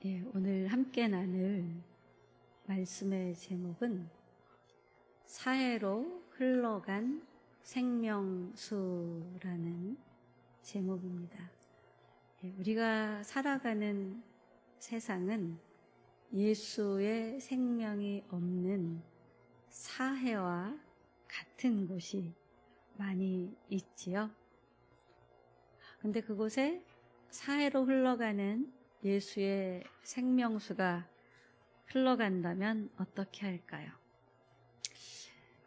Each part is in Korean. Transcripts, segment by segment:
오늘 함께 나눌 말씀의 제목은 사해로 흘러간 생명수라는 제목입니다. 우리가 살아가는 세상은 예수의 생명이 없는 사해와 같은 곳이 많이 있지요. 근데 그곳에 사해로 흘러가는 예수의 생명수가 흘러간다면 어떻게 할까요?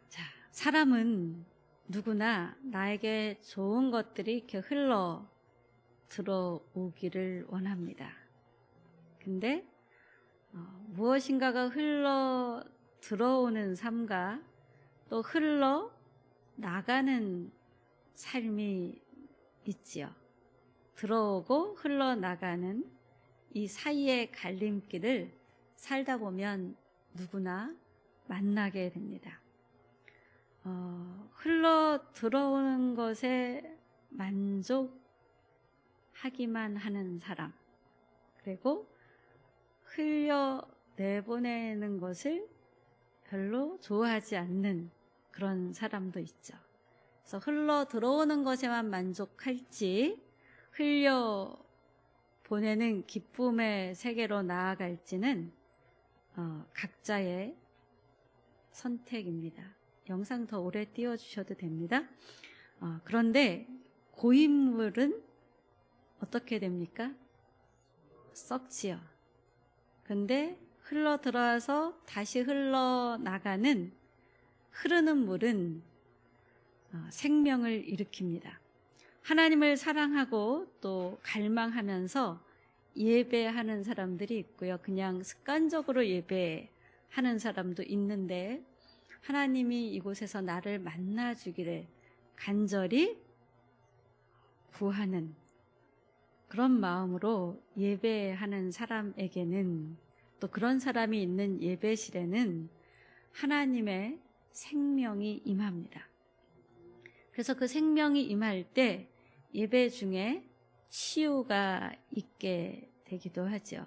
자, 사람은 누구나 나에게 좋은 것들이 이렇게 흘러 들어오기를 원합니다. 근데 무엇인가가 흘러 들어오는 삶과 또 흘러 나가는 삶이 있지요. 들어오고 흘러나가는 이 사이의 갈림길을 살다 보면 누구나 만나게 됩니다. 흘러 들어오는 것에 만족하기만 하는 사람, 그리고 흘려 내보내는 것을 별로 좋아하지 않는 그런 사람도 있죠. 그래서 흘러 들어오는 것에만 만족할지 흘려 보내는 기쁨의 세계로 나아갈지는 각자의 선택입니다. 영상 더 오래 띄워주셔도 됩니다. 그런데 고인물은 어떻게 됩니까? 썩지요. 근데 흘러 들어와서 다시 흘러나가는 흐르는 물은 생명을 일으킵니다. 하나님을 사랑하고 또 갈망하면서 예배하는 사람들이 있고요. 그냥 습관적으로 예배하는 사람도 있는데 하나님이 이곳에서 나를 만나주기를 간절히 구하는 그런 마음으로 예배하는 사람에게는, 또 그런 사람이 있는 예배실에는 하나님의 생명이 임합니다. 그래서 그 생명이 임할 때 예배 중에 치유가 있게 되기도 하죠.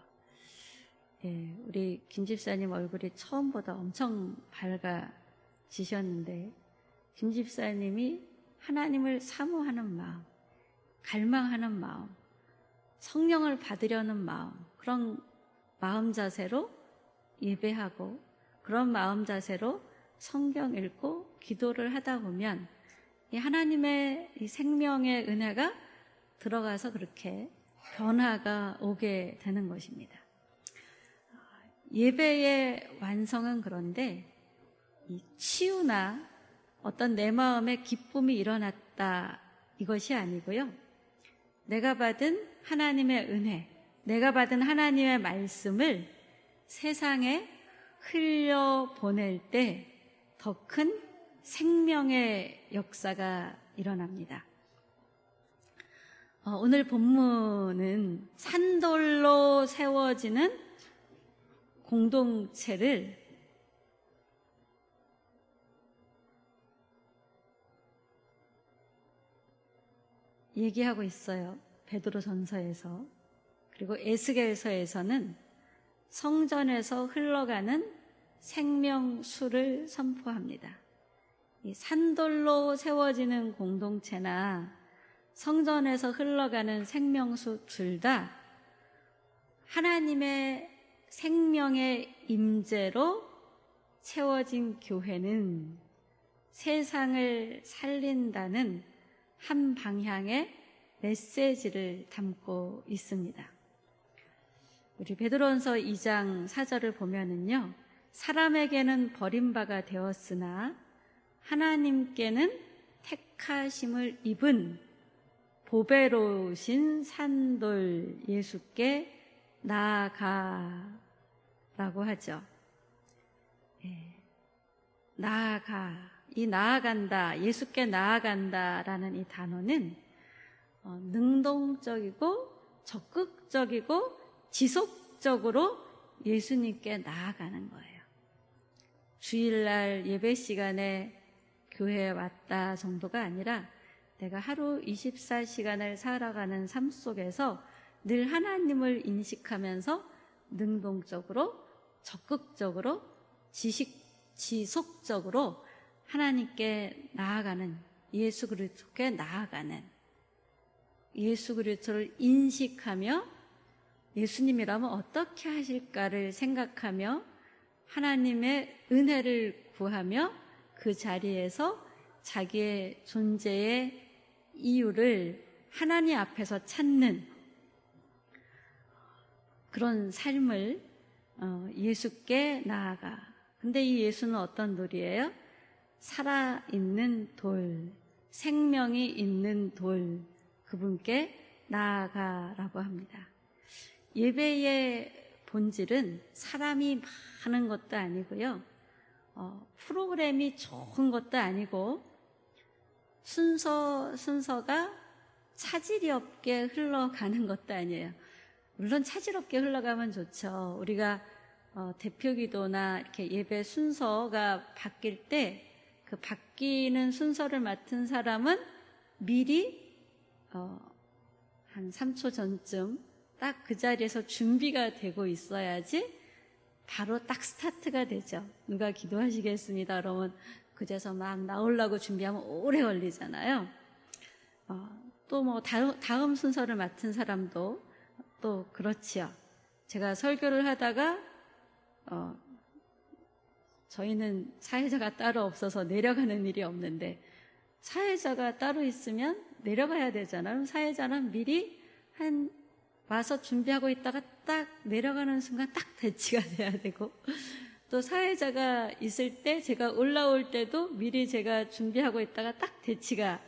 우리 김 집사님 얼굴이 처음보다 엄청 밝아지셨는데, 김 집사님이 하나님을 사모하는 마음, 갈망하는 마음, 성령을 받으려는 마음, 그런 마음 자세로 예배하고 그런 마음 자세로 성경 읽고 기도를 하다 보면 이 하나님의 이 생명의 은혜가 들어가서 그렇게 변화가 오게 되는 것입니다. 예배의 완성은 그런데 이 치유나 어떤 내 마음에 기쁨이 일어났다 이것이 아니고요. 내가 받은 하나님의 은혜, 내가 받은 하나님의 말씀을 세상에 흘려보낼 때 더 큰 생명의 역사가 일어납니다. 오늘 본문은 산돌로 세워지는 공동체를 얘기하고 있어요. 베드로전서에서. 그리고 에스겔서에서는 성전에서 흘러가는 생명수를 선포합니다. 이 산돌로 세워지는 공동체나 성전에서 흘러가는 생명수 둘 다 하나님의 생명의 임재로 채워진 교회는 세상을 살린다는 한 방향의 메시지를 담고 있습니다. 우리 베드로전서 2장 4절을 보면은요, 사람에게는 버림바가 되었으나 하나님께는 택하심을 입은 보배로우신 산돌 예수께 나아가라고 하죠. 나아가, 이 나아간다, 예수께 나아간다라는 이 단어는 능동적이고 적극적이고 지속적으로 예수님께 나아가는 거예요. 주일날 예배 시간에 교회에 왔다 정도가 아니라 내가 하루 24시간을 살아가는 삶 속에서 늘 하나님을 인식하면서 능동적으로, 적극적으로, 지속적으로 하나님께 나아가는, 예수 그리스도께 나아가는, 예수 그리스도를 인식하며 예수님이라면 어떻게 하실까를 생각하며 하나님의 은혜를 구하며 그 자리에서 자기의 존재의 이유를 하나님 앞에서 찾는 그런 삶을 예수께 나아가. 근데 이 예수는 어떤 돌이에요? 살아있는 돌, 생명이 있는 돌, 그분께 나아가라고 합니다. 예배의 본질은 사람이 많은 것도 아니고요, 프로그램이 좋은 것도 아니고, 순서가 차질이 없게 흘러가는 것도 아니에요. 물론 차질 없게 흘러가면 좋죠. 우리가 대표기도나 이렇게 예배 순서가 바뀔 때 그 바뀌는 순서를 맡은 사람은 미리 한 3초 전쯤 딱 그 자리에서 준비가 되고 있어야지 바로 딱 스타트가 되죠. 누가 기도하시겠습니다. 그러면 그제서 막 나오려고 준비하면 오래 걸리잖아요. 또 뭐 다음 순서를 맡은 사람도 또 그렇지요. 제가 설교를 하다가 저희는 사회자가 따로 없어서 내려가는 일이 없는데, 사회자가 따로 있으면 내려가야 되잖아요. 사회자는 미리 와서 준비하고 있다가 딱 내려가는 순간 딱 대치가 돼야 되고, 또 사회자가 있을 때 제가 올라올 때도 미리 제가 준비하고 있다가 딱 대치가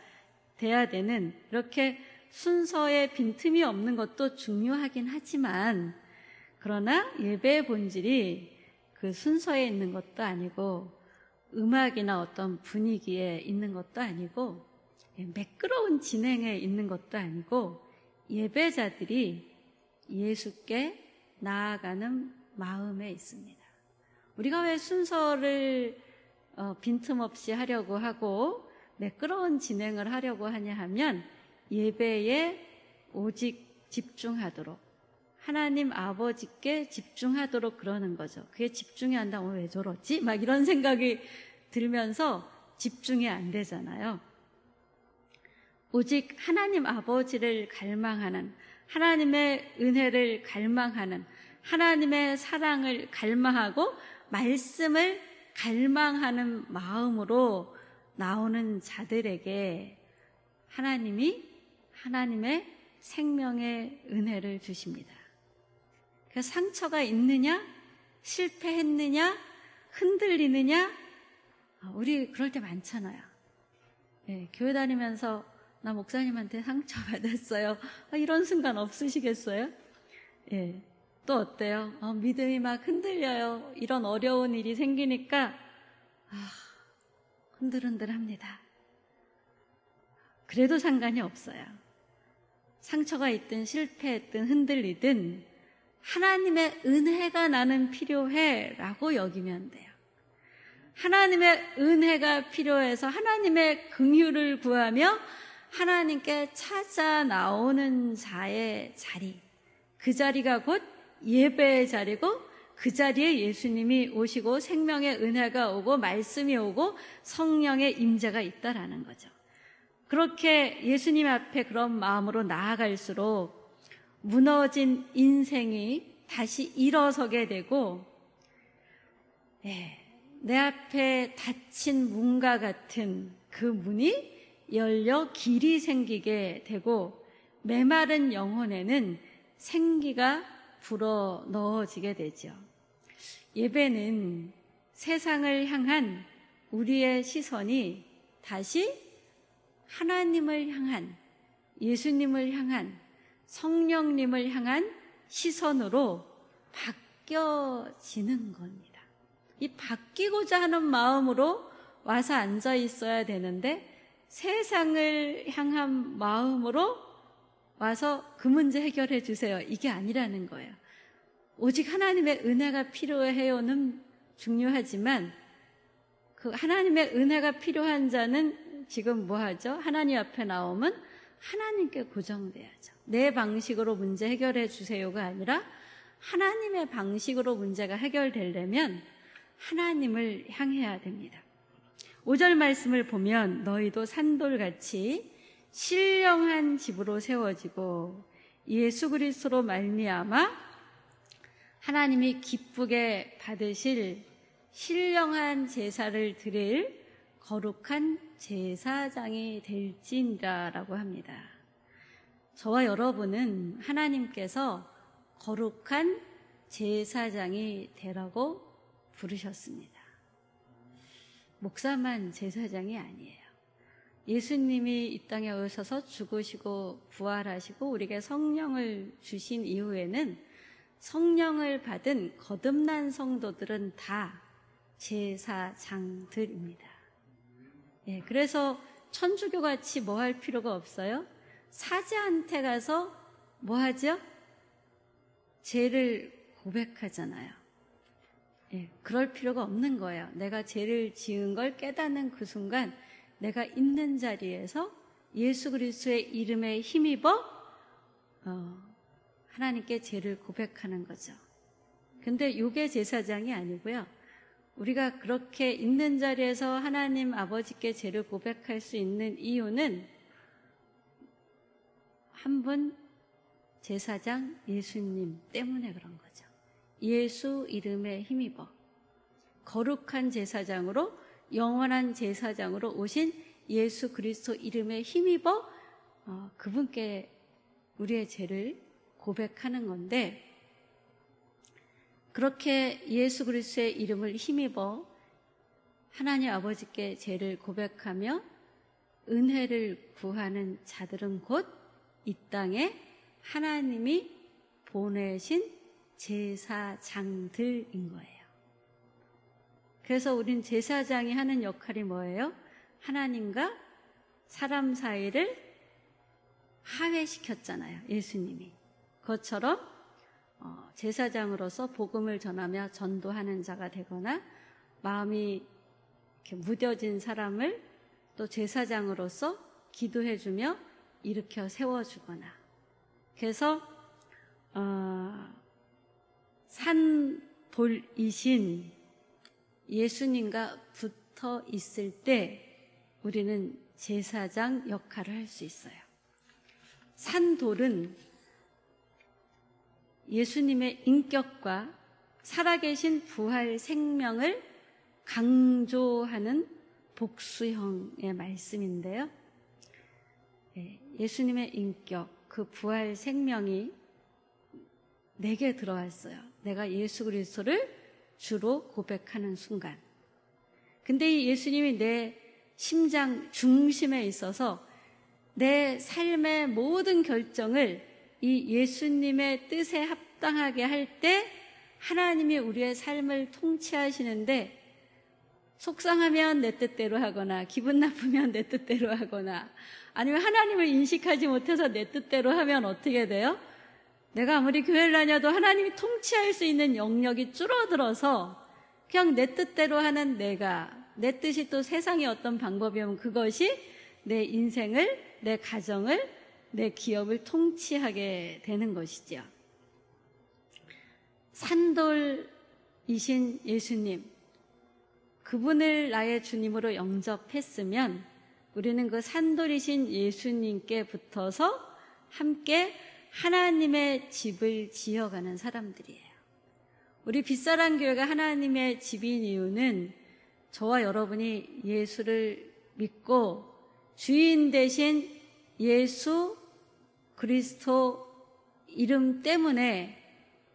돼야 되는, 이렇게 순서에 빈틈이 없는 것도 중요하긴 하지만, 그러나 예배의 본질이 그 순서에 있는 것도 아니고, 음악이나 어떤 분위기에 있는 것도 아니고, 매끄러운 진행에 있는 것도 아니고, 예배자들이 예수께 나아가는 마음에 있습니다. 우리가 왜 순서를 빈틈없이 하려고 하고 매끄러운 진행을 하려고 하냐 하면, 예배에 오직 집중하도록, 하나님 아버지께 집중하도록 그러는 거죠. 그게 집중이 안 되면 왜 저러지? 막 이런 생각이 들면서 집중이 안 되잖아요. 오직 하나님 아버지를 갈망하는, 하나님의 은혜를 갈망하는, 하나님의 사랑을 갈망하고 말씀을 갈망하는 마음으로 나오는 자들에게 하나님이 하나님의 생명의 은혜를 주십니다. 그 상처가 있느냐, 실패했느냐, 흔들리느냐, 우리 그럴 때 많잖아요. 교회 다니면서 나 목사님한테 상처받았어요. 이런 순간 없으시겠어요? 또 어때요? 믿음이 막 흔들려요. 이런 어려운 일이 생기니까 흔들흔들합니다. 그래도 상관이 없어요. 상처가 있든 실패했든 흔들리든 하나님의 은혜가 나는 필요해 라고 여기면 돼요. 하나님의 은혜가 필요해서 하나님의 긍휼을 구하며 하나님께 찾아 나오는 자의 자리, 그 자리가 곧 예배의 자리고, 그 자리에 예수님이 오시고 생명의 은혜가 오고 말씀이 오고 성령의 임재가 있다라는 거죠. 그렇게 예수님 앞에 그런 마음으로 나아갈수록 무너진 인생이 다시 일어서게 되고, 내 앞에 닫힌 문과 같은 그 문이 열려 길이 생기게 되고, 메마른 영혼에는 생기가 불어 넣어지게 되죠. 예배는 세상을 향한 우리의 시선이 다시 하나님을 향한, 예수님을 향한, 성령님을 향한 시선으로 바뀌어지는 겁니다. 이 바뀌고자 하는 마음으로 와서 앉아 있어야 되는데, 세상을 향한 마음으로 와서 그 문제 해결해 주세요, 이게 아니라는 거예요. 오직 하나님의 은혜가 필요해요는 중요하지만, 그 하나님의 은혜가 필요한 자는 지금 뭐 하죠? 하나님 앞에 나오면 하나님께 고정돼야죠. 내 방식으로 문제 해결해 주세요가 아니라 하나님의 방식으로 문제가 해결되려면 하나님을 향해야 됩니다. 5절 말씀을 보면 너희도 산돌같이 신령한 집으로 세워지고 예수 그리스도로 말미암아 하나님이 기쁘게 받으실 신령한 제사를 드릴 거룩한 제사장이 될지니라라고 합니다. 저와 여러분은 하나님께서 거룩한 제사장이 되라고 부르셨습니다. 목사만 제사장이 아니에요. 예수님이 이 땅에 오셔서 죽으시고 부활하시고 우리에게 성령을 주신 이후에는 성령을 받은 거듭난 성도들은 다 제사장들입니다. 예, 그래서 천주교같이 뭐 할 필요가 없어요. 사제한테 가서 뭐 하죠? 죄를 고백하잖아요. 예, 그럴 필요가 없는 거예요. 내가 죄를 지은 걸 깨닫는 그 순간 내가 있는 자리에서 예수 그리스도의 이름에 힘입어 하나님께 죄를 고백하는 거죠. 근데 이게 제사장이 아니고요. 우리가 그렇게 있는 자리에서 하나님 아버지께 죄를 고백할 수 있는 이유는 한 분 제사장 예수님 때문에 그런 거죠. 예수 이름에 힘입어 거룩한 제사장으로 영원한 제사장으로 오신 예수 그리스도 이름에 힘입어 그분께 우리의 죄를 고백하는 건데, 그렇게 예수 그리스도의 이름을 힘입어 하나님 아버지께 죄를 고백하며 은혜를 구하는 자들은 곧 이 땅에 하나님이 보내신 제사장들인 거예요. 그래서 우린 제사장이 하는 역할이 뭐예요? 하나님과 사람 사이를 화해시켰잖아요, 예수님이. 그것처럼 제사장으로서 복음을 전하며 전도하는 자가 되거나, 마음이 이렇게 무뎌진 사람을 또 제사장으로서 기도해주며 일으켜 세워주거나. 그래서 산돌이신 예수님과 붙어 있을 때 우리는 제사장 역할을 할 수 있어요. 산돌은 예수님의 인격과 살아계신 부활 생명을 강조하는 복수형의 말씀인데요. 예수님의 인격, 그 부활 생명이 내게 들어왔어요. 내가 예수 그리스도를 주로 고백하는 순간. 근데 이 예수님이 내 심장 중심에 있어서 내 삶의 모든 결정을 이 예수님의 뜻에 합당하게 할 때 하나님이 우리의 삶을 통치하시는데, 속상하면 내 뜻대로 하거나 기분 나쁘면 내 뜻대로 하거나 아니면 하나님을 인식하지 못해서 내 뜻대로 하면 어떻게 돼요? 내가 아무리 교회를 다녀도 하나님이 통치할 수 있는 영역이 줄어들어서 그냥 내 뜻대로 하는 내 뜻이 또 세상의 어떤 방법이면 그것이 내 인생을, 내 가정을, 내 기업을 통치하게 되는 것이죠. 산돌이신 예수님, 그분을 나의 주님으로 영접했으면 우리는 그 산돌이신 예수님께 붙어서 함께 하나님의 집을 지어가는 사람들이에요. 우리 빛사랑 교회가 하나님의 집인 이유는 저와 여러분이 예수를 믿고 주인 되신 예수 그리스도 이름 때문에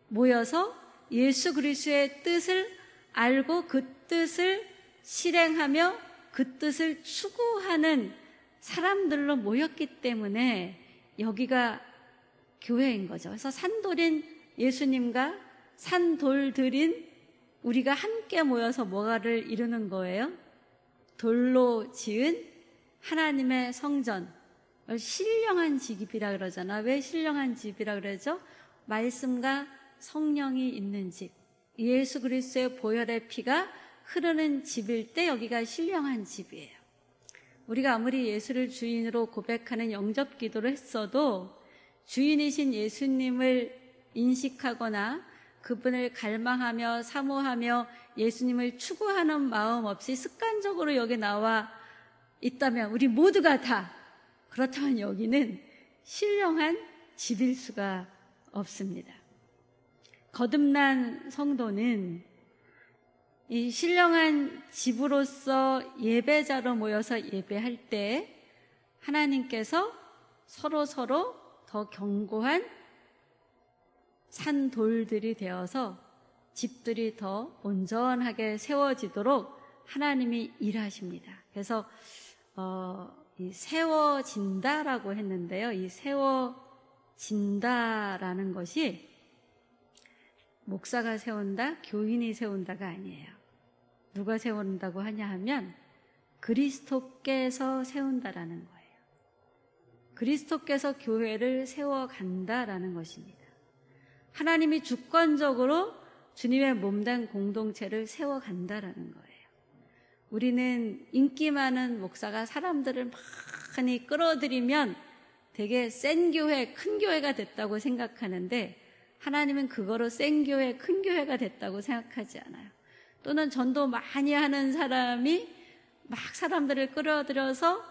모여서 예수 그리스도의 뜻을 알고 그 뜻을 실행하며 그 뜻을 추구하는 사람들로 모였기 때문에 여기가 교회인 거죠. 그래서 산돌인 예수님과 산돌들인 우리가 함께 모여서 뭐가를 이루는 거예요? 돌로 지은 하나님의 성전, 신령한 집이라 그러잖아. 왜 신령한 집이라 그러죠? 말씀과 성령이 있는 집, 예수 그리스도의 보혈의 피가 흐르는 집일 때 여기가 신령한 집이에요. 우리가 아무리 예수를 주인으로 고백하는 영접 기도를 했어도 주인이신 예수님을 인식하거나 그분을 갈망하며 사모하며 예수님을 추구하는 마음 없이 습관적으로 여기 나와 있다면 우리 모두가 다 그렇다면 여기는 신령한 집일 수가 없습니다. 거듭난 성도는 이 신령한 집으로서 예배자로 모여서 예배할 때 하나님께서 서로 더 견고한 산돌들이 되어서 집들이 더 온전하게 세워지도록 하나님이 일하십니다. 그래서 이 세워진다라고 했는데요. 이 세워진다라는 것이 목사가 세운다, 교인이 세운다가 아니에요. 누가 세운다고 하냐 하면 그리스도께서 세운다라는 거예요. 그리스도께서 교회를 세워간다라는 것입니다. 하나님이 주권적으로 주님의 몸된 공동체를 세워간다라는 거예요. 우리는 인기 많은 목사가 사람들을 많이 끌어들이면 되게 센 교회, 큰 교회가 됐다고 생각하는데 하나님은 그거로 센 교회, 큰 교회가 됐다고 생각하지 않아요. 또는 전도 많이 하는 사람이 막 사람들을 끌어들여서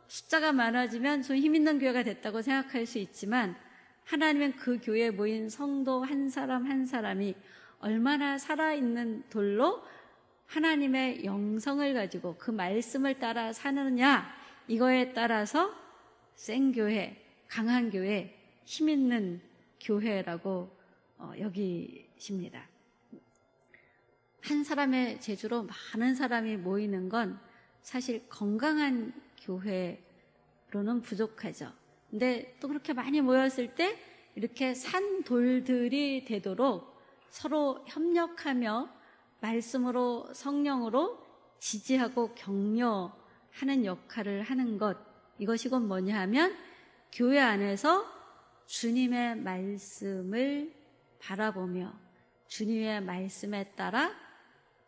숫자가 많아지면 좀 힘 있는 교회가 됐다고 생각할 수 있지만 하나님은 그 교회에 모인 성도 한 사람 한 사람이 얼마나 살아있는 돌로 하나님의 영성을 가지고 그 말씀을 따라 사느냐, 이거에 따라서 센 교회, 강한 교회, 힘 있는 교회라고 여기십니다. 한 사람의 재주로 많은 사람이 모이는 건 사실 건강한 교회로는 부족하죠. 근데 또 그렇게 많이 모였을 때 이렇게 산돌들이 되도록 서로 협력하며 말씀으로 성령으로 지지하고 격려하는 역할을 하는 것, 이것이 곧 뭐냐 하면 교회 안에서 주님의 말씀을 바라보며 주님의 말씀에 따라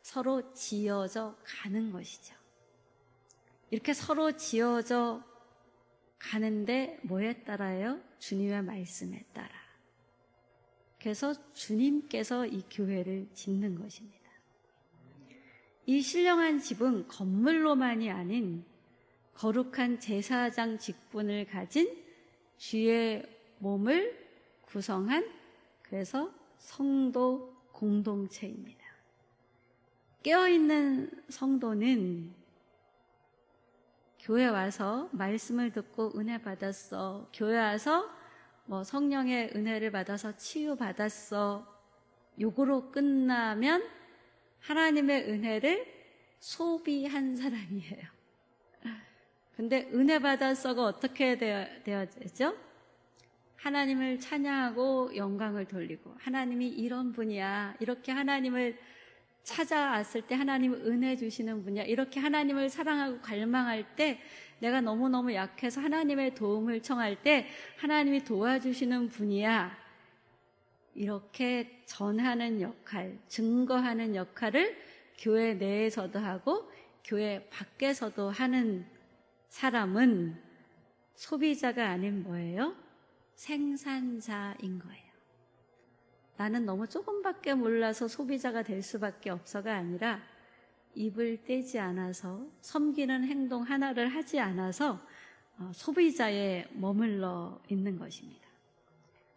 서로 지어져 가는 것이죠. 이렇게 서로 지어져 가는데 뭐에 따라요? 주님의 말씀에 따라. 그래서 주님께서 이 교회를 짓는 것입니다. 이 신령한 집은 건물로만이 아닌 거룩한 제사장 직분을 가진 주의 몸을 구성한 그래서 성도 공동체입니다. 깨어있는 성도는 교회 와서 말씀을 듣고 은혜 받았어. 교회 와서 성령의 은혜를 받아서 치유받았어. 요거로 끝나면 하나님의 은혜를 소비한 사람이에요. 근데 은혜 받았어가 어떻게 되어지죠? 하나님을 찬양하고 영광을 돌리고 하나님이 이런 분이야. 이렇게 하나님을 찾아왔을 때 하나님은 은혜 주시는 분이야. 이렇게 하나님을 사랑하고 갈망할 때 내가 너무너무 약해서 하나님의 도움을 청할 때 하나님이 도와주시는 분이야. 이렇게 전하는 역할, 증거하는 역할을 교회 내에서도 하고 교회 밖에서도 하는 사람은 소비자가 아닌 뭐예요? 생산자인 거예요. 나는 너무 조금밖에 몰라서 소비자가 될 수밖에 없어가 아니라 입을 떼지 않아서 섬기는 행동 하나를 하지 않아서 소비자에 머물러 있는 것입니다.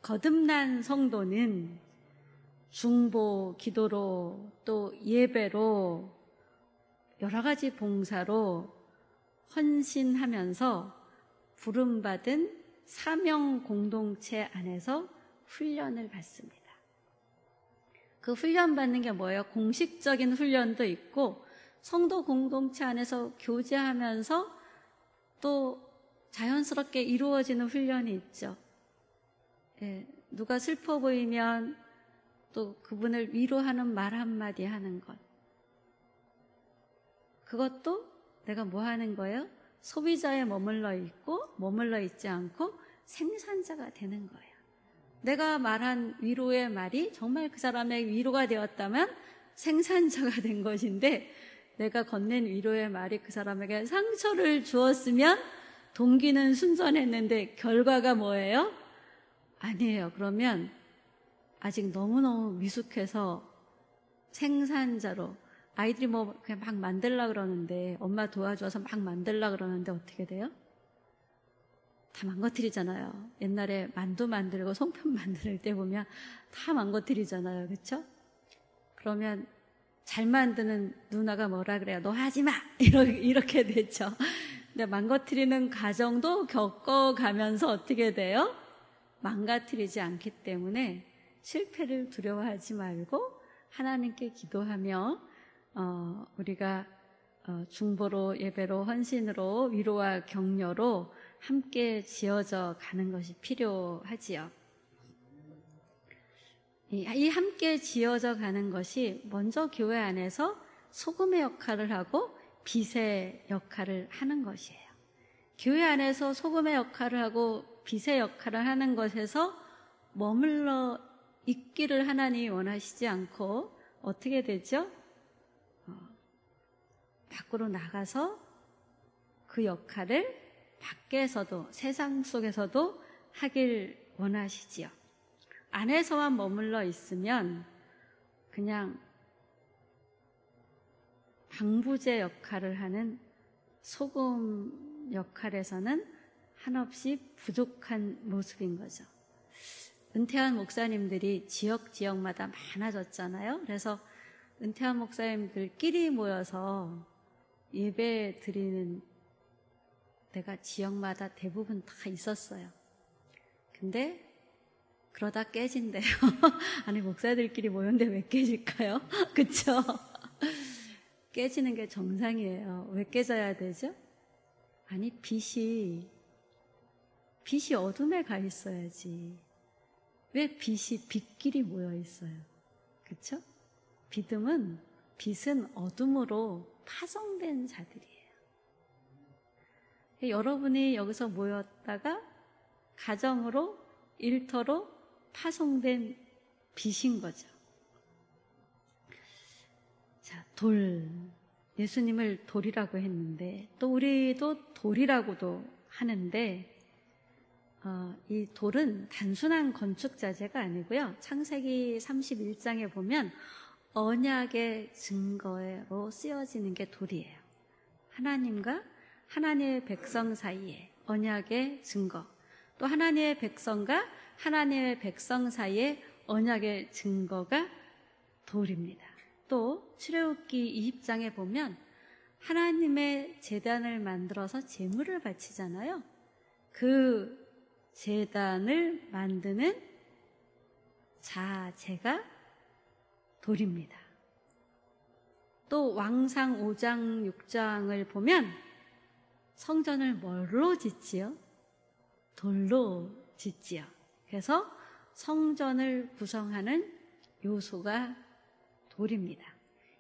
거듭난 성도는 중보, 기도로 또 예배로 여러 가지 봉사로 헌신하면서 부름받은 사명 공동체 안에서 훈련을 받습니다. 그 훈련 받는 게 뭐예요? 공식적인 훈련도 있고 성도 공동체 안에서 교제하면서 또 자연스럽게 이루어지는 훈련이 있죠. 예, 누가 슬퍼 보이면 또 그분을 위로하는 말 한마디 하는 것. 그것도 내가 뭐 하는 거예요? 소비자에 머물러 있지 않고 생산자가 되는 거예요. 내가 말한 위로의 말이 정말 그 사람의 위로가 되었다면 생산자가 된 것인데 내가 건넨 위로의 말이 그 사람에게 상처를 주었으면 동기는 순전했는데 결과가 뭐예요? 아니에요. 그러면 아직 너무너무 미숙해서 생산자로 아이들이 뭐 그냥 막 만들려고 그러는데 엄마 도와줘서 막 만들려고 그러는데 어떻게 돼요? 다 망가뜨리잖아요. 옛날에 만두 만들고 송편 만들 때 보면 다 망가뜨리잖아요. 그렇죠? 그러면 잘 만드는 누나가 뭐라 그래요? 너 하지 마! 이렇게 되죠. 근데 망가뜨리는 과정도 겪어가면서 어떻게 돼요? 망가뜨리지 않기 때문에 실패를 두려워하지 말고 하나님께 기도하며 우리가 중보로, 예배로, 헌신으로, 위로와 격려로 함께 지어져 가는 것이 필요하지요. 이 함께 지어져 가는 것이 먼저 교회 안에서 소금의 역할을 하고 빛의 역할을 하는 것이에요. 교회 안에서 소금의 역할을 하고 빛의 역할을 하는 것에서 머물러 있기를 하나님이 원하시지 않고 어떻게 되죠? 밖으로 나가서 그 역할을 밖에서도 세상 속에서도 하길 원하시지요. 안에서만 머물러 있으면 그냥 방부제 역할을 하는 소금 역할에서는 한없이 부족한 모습인 거죠. 은퇴한 목사님들이 지역마다 많아졌잖아요. 그래서 은퇴한 목사님들끼리 모여서 예배 드리는 데가 지역마다 대부분 다 있었어요. 근데 그러다 깨진대요. 아니 목사들끼리 모였는데 왜 깨질까요? 그쵸? 깨지는 게 정상이에요. 왜 깨져야 되죠? 아니 빛이 어둠에 가 있어야지. 왜 빛이 빛끼리 모여 있어요? 그쵸? 빛은 어둠으로 파송된 자들이에요. 여러분이 여기서 모였다가 가정으로, 일터로 파송된 빛인 거죠. 자, 돌. 예수님을 돌이라고 했는데 또 우리도 돌이라고도 하는데 이 돌은 단순한 건축 자재가 아니고요. 창세기 31장에 보면 언약의 증거로 쓰여지는 게 돌이에요. 하나님과 하나님의 백성 사이에 언약의 증거, 또 하나님의 백성과 하나님의 백성 사이에 언약의 증거가 돌입니다. 또 출애굽기 20장에 보면 하나님의 제단을 만들어서 제물을 바치잖아요. 그 제단을 만드는 자재가 돌입니다. 또 왕상 5장 6장을 보면 성전을 뭘로 짓지요? 돌로 짓지요. 그래서 성전을 구성하는 요소가 돌입니다.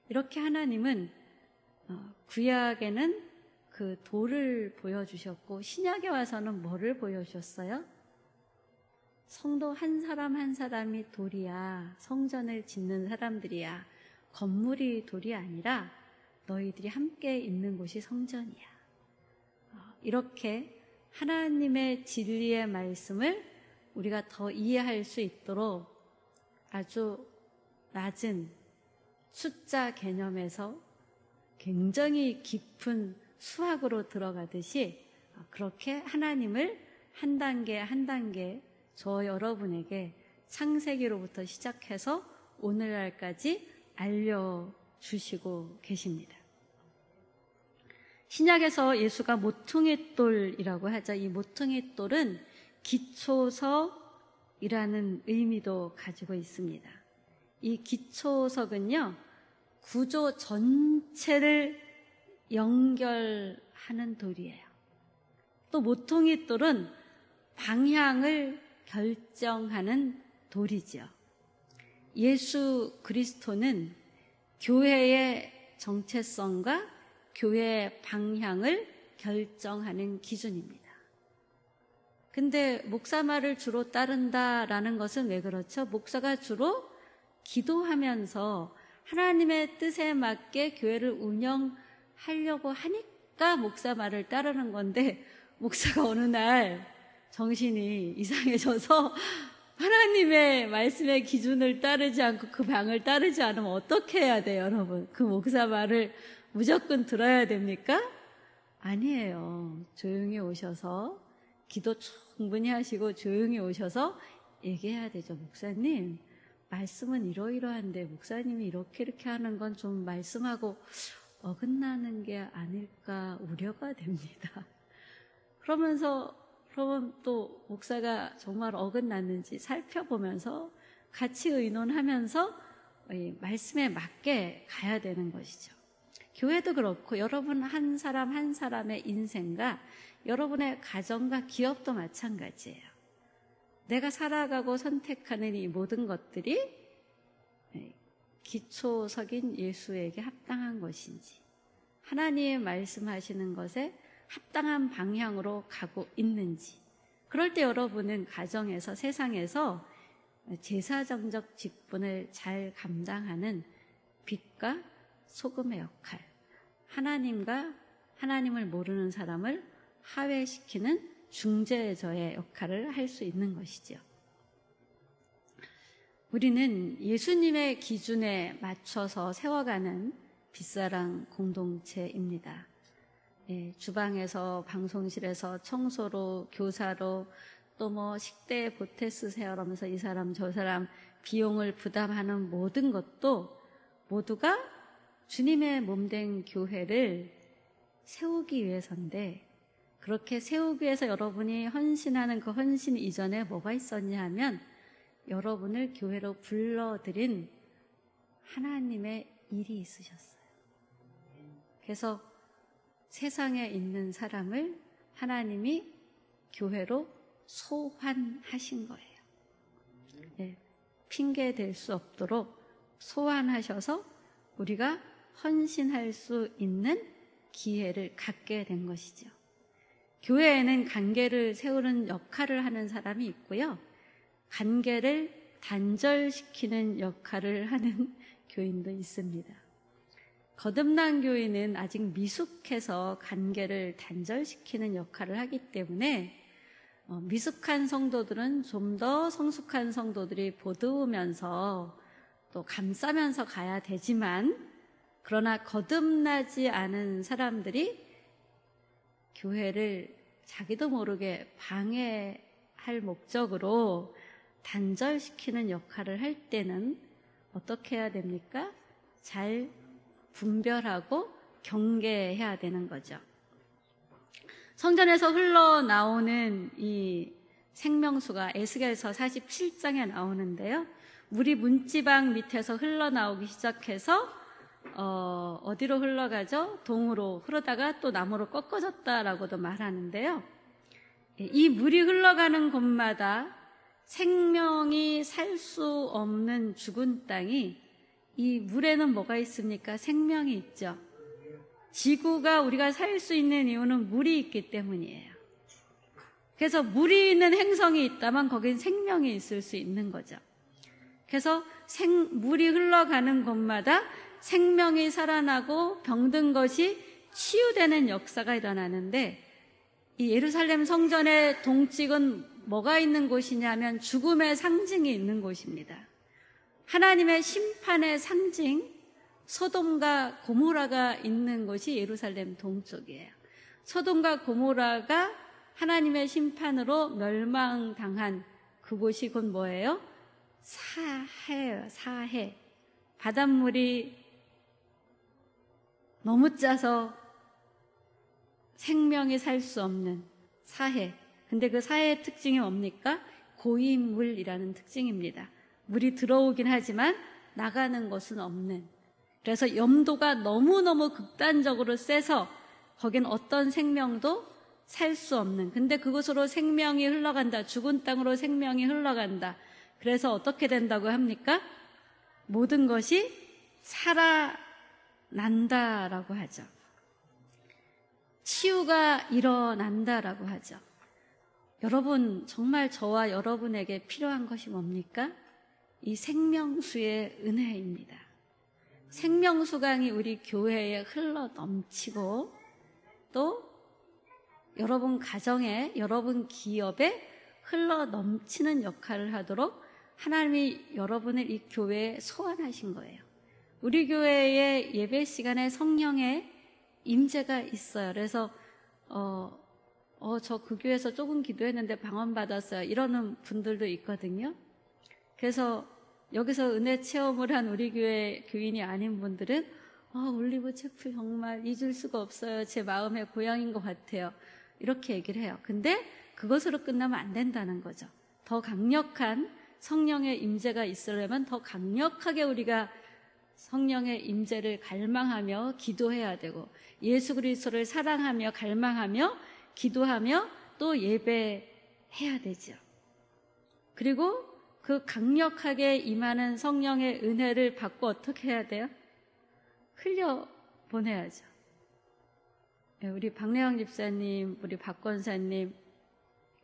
이렇게 하나님은 구약에는 그 돌을 보여주셨고 신약에 와서는 뭐를 보여주셨어요? 성도 한 사람 한 사람이 돌이야. 성전을 짓는 사람들이야. 건물이 돌이 아니라 너희들이 함께 있는 곳이 성전이야. 이렇게 하나님의 진리의 말씀을 우리가 더 이해할 수 있도록 아주 낮은 숫자 개념에서 굉장히 깊은 수학으로 들어가듯이 그렇게 하나님을 한 단계 한 단계 저 여러분에게 창세기로부터 시작해서 오늘날까지 알려주시고 계십니다. 신약에서 예수가 모퉁이돌이라고 하죠. 이 모퉁이돌은 기초석이라는 의미도 가지고 있습니다. 이 기초석은요, 구조 전체를 연결하는 돌이에요. 또 모퉁이돌은 방향을 결정하는 돌이죠. 예수 그리스도는 교회의 정체성과 교회의 방향을 결정하는 기준입니다. 근데 목사 말을 주로 따른다라는 것은 왜 그렇죠? 목사가 주로 기도하면서 하나님의 뜻에 맞게 교회를 운영하려고 하니까 목사 말을 따르는 건데 목사가 어느 날 정신이 이상해져서 하나님의 말씀의 기준을 따르지 않고 그 방을 따르지 않으면 어떻게 해야 돼요, 여러분? 그 목사 말을 무조건 들어야 됩니까? 아니에요. 조용히 오셔서 기도 충분히 하시고 조용히 오셔서 얘기해야 되죠. 목사님, 말씀은 이러이러한데 목사님이 이렇게 하는 건 좀 말씀하고 어긋나는 게 아닐까 우려가 됩니다. 그러면 또 목사가 정말 어긋났는지 살펴보면서 같이 의논하면서 말씀에 맞게 가야 되는 것이죠. 교회도 그렇고 여러분 한 사람 한 사람의 인생과 여러분의 가정과 기업도 마찬가지예요. 내가 살아가고 선택하는 이 모든 것들이 기초석인 예수에게 합당한 것인지, 하나님의 말씀하시는 것에 합당한 방향으로 가고 있는지, 그럴 때 여러분은 가정에서, 세상에서 제사장적 직분을 잘 감당하는 빛과 소금의 역할, 하나님과 하나님을 모르는 사람을 화해시키는 중재자의 역할을 할 수 있는 것이죠. 우리는 예수님의 기준에 맞춰서 세워가는 빛사랑 공동체입니다. 주방에서, 방송실에서, 청소로, 교사로, 또 뭐 식대에 보태 쓰세요 하면서 이 사람 저 사람 비용을 부담하는 모든 것도 모두가 주님의 몸된 교회를 세우기 위해서인데, 그렇게 세우기 위해서 여러분이 헌신하는 그 헌신 이전에 뭐가 있었냐 하면 여러분을 교회로 불러들인 하나님의 일이 있으셨어요. 그래서 세상에 있는 사람을 하나님이 교회로 소환하신 거예요. 핑계 댈 수 없도록 소환하셔서 우리가 헌신할 수 있는 기회를 갖게 된 것이죠. 교회에는 관계를 세우는 역할을 하는 사람이 있고요, 관계를 단절시키는 역할을 하는 교인도 있습니다. 거듭난 교인은 아직 미숙해서 관계를 단절시키는 역할을 하기 때문에 미숙한 성도들은 좀 더 성숙한 성도들이 보듬으면서 또 감싸면서 가야 되지만, 그러나 거듭나지 않은 사람들이 교회를 자기도 모르게 방해할 목적으로 단절시키는 역할을 할 때는 어떻게 해야 됩니까? 잘 분별하고 경계해야 되는 거죠. 성전에서 흘러나오는 이 생명수가 에스겔서 47장에 나오는데요, 물이 문지방 밑에서 흘러나오기 시작해서 어디로 흘러가죠? 동으로 흐르다가 또 남으로 꺾어졌다라고도 말하는데요, 이 물이 흘러가는 곳마다 생명이 살 수 없는 죽은 땅이, 이 물에는 뭐가 있습니까? 생명이 있죠. 지구가 우리가 살 수 있는 이유는 물이 있기 때문이에요. 그래서 물이 있는 행성이 있다면 거긴 생명이 있을 수 있는 거죠. 그래서 물이 흘러가는 곳마다 생명이 살아나고 병든 것이 치유되는 역사가 일어나는데, 이 예루살렘 성전의 동쪽은 뭐가 있는 곳이냐면 죽음의 상징이 있는 곳입니다. 하나님의 심판의 상징, 소돔과 고모라가 있는 곳이 예루살렘 동쪽이에요. 소돔과 고모라가 하나님의 심판으로 멸망당한 그곳이 곧 뭐예요? 사해예요. 사해. 바닷물이 너무 짜서 생명이 살 수 없는 사해. 근데 그 사해의 특징이 뭡니까? 고인물이라는 특징입니다. 물이 들어오긴 하지만 나가는 것은 없는. 그래서 염도가 너무너무 극단적으로 세서 거긴 어떤 생명도 살 수 없는. 근데 그곳으로 생명이 흘러간다. 죽은 땅으로 생명이 흘러간다. 그래서 어떻게 된다고 합니까? 모든 것이 살아난다라고 하죠. 치유가 일어난다라고 하죠. 여러분, 정말 저와 여러분에게 필요한 것이 뭡니까? 이 생명수의 은혜입니다. 생명수강이 우리 교회에 흘러 넘치고 또 여러분 가정에, 여러분 기업에 흘러 넘치는 역할을 하도록 하나님이 여러분을 이 교회에 소환하신 거예요. 우리 교회의 예배 시간에 성령의 임재가 있어요. 그래서 저 그 교회에서 조금 기도했는데 방언받았어요. 이러는 분들도 있거든요. 그래서 여기서 은혜 체험을 한 우리 교회 교인이 아닌 분들은 올리브 채플 정말 잊을 수가 없어요. 제 마음의 고향인 것 같아요. 이렇게 얘기를 해요. 근데 그것으로 끝나면 안 된다는 거죠. 더 강력한 성령의 임재가 있으려면 더 강력하게 우리가 성령의 임재를 갈망하며 기도해야 되고, 예수 그리스도를 사랑하며 갈망하며 기도하며 또 예배해야 되죠. 그리고 그 강력하게 임하는 성령의 은혜를 받고 어떻게 해야 돼요? 흘려보내야죠. 우리 박래영 집사님, 우리 박 권사님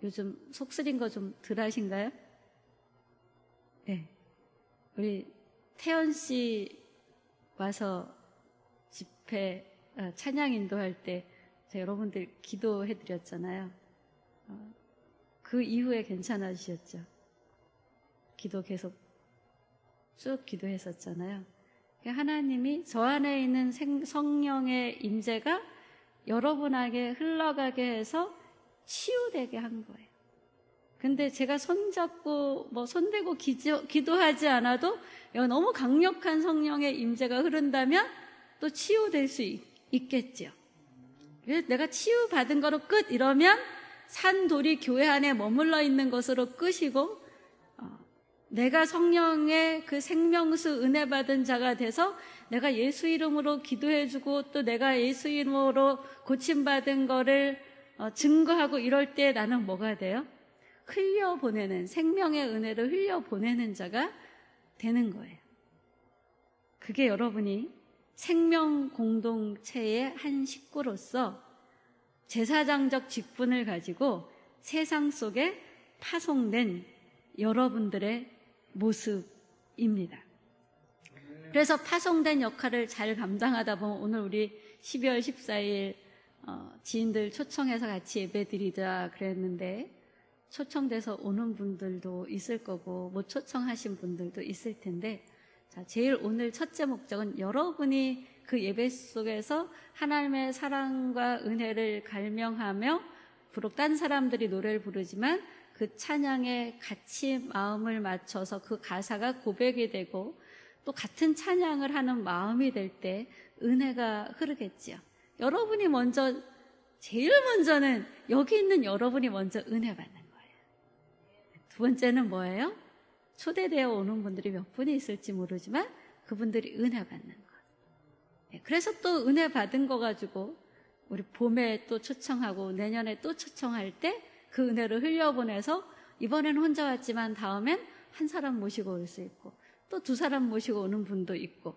요즘 속 쓰린 거 좀 덜 하신가요? 네. 우리 태연 씨 와서 집회 찬양 인도할 때 여러분들 기도해드렸잖아요. 그 이후에 괜찮아지셨죠? 기도 계속 쭉 기도했었잖아요. 하나님이 저 안에 있는 성령의 임재가 여러분에게 흘러가게 해서 치유되게 한 거예요. 근데 제가 손잡고 손대고 기도하지 않아도 너무 강력한 성령의 임재가 흐른다면 또 치유될 수 있겠죠. 내가 치유받은 거로 끝 이러면 산돌이 교회 안에 머물러 있는 것으로 끝이고, 내가 성령의 그 생명수 은혜 받은 자가 돼서 내가 예수 이름으로 기도해주고 또 내가 예수 이름으로 고침받은 거를 증거하고 이럴 때 나는 뭐가 돼요? 흘려보내는, 생명의 은혜를 흘려보내는 자가 되는 거예요. 그게 여러분이 생명 공동체의 한 식구로서 제사장적 직분을 가지고 세상 속에 파송된 여러분들의 모습입니다. 그래서 파송된 역할을 잘 감당하다 보면 오늘 우리 12월 14일 지인들 초청해서 같이 예배 드리자 그랬는데 초청돼서 오는 분들도 있을 거고 못 초청하신 분들도 있을 텐데, 제일 오늘 첫째 목적은 여러분이 그 예배 속에서 하나님의 사랑과 은혜를 갈명하며, 비록 딴 사람들이 노래를 부르지만 그 찬양에 같이 마음을 맞춰서 그 가사가 고백이 되고 또 같은 찬양을 하는 마음이 될 때 은혜가 흐르겠지요. 여러분이 먼저, 제일 먼저는 여기 있는 여러분이 먼저 은혜 받는 거예요. 두 번째는 뭐예요? 초대되어 오는 분들이 몇 분이 있을지 모르지만 그분들이 은혜 받는 것. 그래서 또 은혜 받은 거 가지고 우리 봄에 또 초청하고 내년에 또 초청할 때 그 은혜를 흘려보내서 이번에는 혼자 왔지만 다음엔 한 사람 모시고 올 수 있고 또 두 사람 모시고 오는 분도 있고,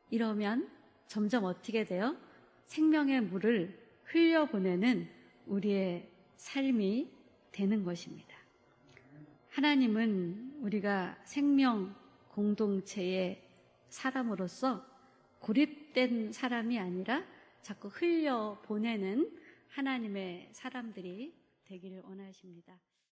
이러면 점점 어떻게 돼요? 생명의 물을 흘려보내는 우리의 삶이 되는 것입니다. 하나님은 우리가 생명 공동체의 사람으로서 고립된 사람이 아니라 자꾸 흘려보내는 하나님의 사람들이 되기를 원하십니다.